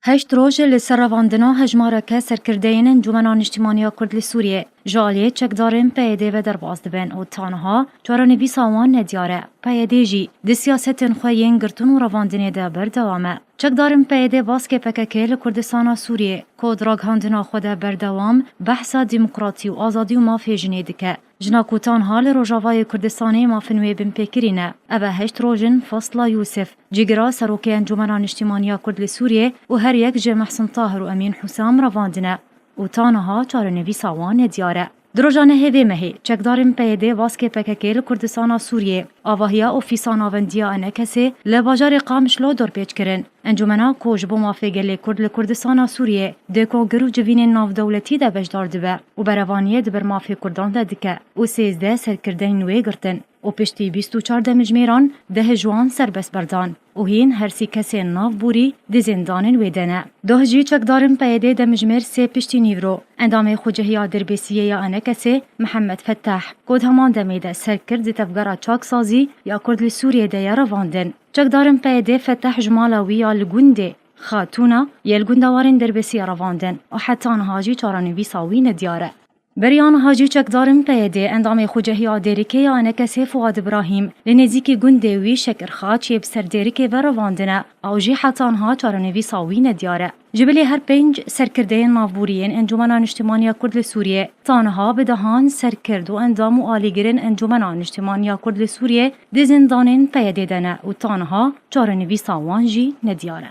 هشت روز لسرواندنا هجمارك سرکردین انجمنان اجتماعی کرد لسوریه جالیه چکدارن پیده و درباز دبن و تانها چارانویس آوان ندیاره پیده جی دی سیاستن خویین گرتون و رواندنه ده بردوامه چکدارن پیده باسک پککه لکردستان سوریه کود راگهاندنا خود بردوام بحثا دموکراتی و آزادی و مافی جنه دکه جناکوتان حال روژاوای کردستانی مافنوی بن پیکرینه اوه هشت روژن فصل یوسف جگرا سروکی انجمنان اجتماعی کرد لسوریه و هر یک جه محسن طاهر و امین حسام رواندنه و تانها چارنویس آوان دیاره. دروجانه هیوی مهی چکدارن پیده واسکه پککه لکردستان سوریه آواهیا اوفیسان آوندیا انکسی لباجار قامشلو دور پیچ کرن انجمنا کوج بو مافیگل کرد لکردستان سوریه دکو گرو جوین ناف دولتی ده بجدار دبه و بروانیه دبر مافی کردان ده دکه و 13 سرکردین نوی گرتن و پشتی 24 مجمیران ده جوان سربست بردان و هین هرسی کسی ناف بوری ده زندان ویدنه ده جی چکدارن پیده ده مجمیر سی پشتی نیورو اندامه خوجهیا دربیسیه یا انکسی محمد فتح کود همان دمیده سرکرد تفگرا چاک سازی یا کرد لسوریه ده یا رواندن چکدارن پیده فتح جمالاوی یا لگونده خاتونا یلگوندوارن دربیسی رواندن و حتی آنهاجی چارانوی ساوی ندیاره بریان حاجی چکدارن پیده اندام خوجهی آدریکه یا انکسی فواد ابراهیم لنزیکی گنده وی شکر خاچی بسر دیریکه و رواندنه او جی حتی آنها چارانوی ساوی ندیاره جبلی هر پنج سرکردین نافبورین انجمنان اجتماعی کرد لسوریه تانها بدهان سرکرد و اندام و آلیگرین انجمنان اجتماعی کرد لسوریه دی زندانین پیده دنه و تانها چارانوی ساوان جی ندیاره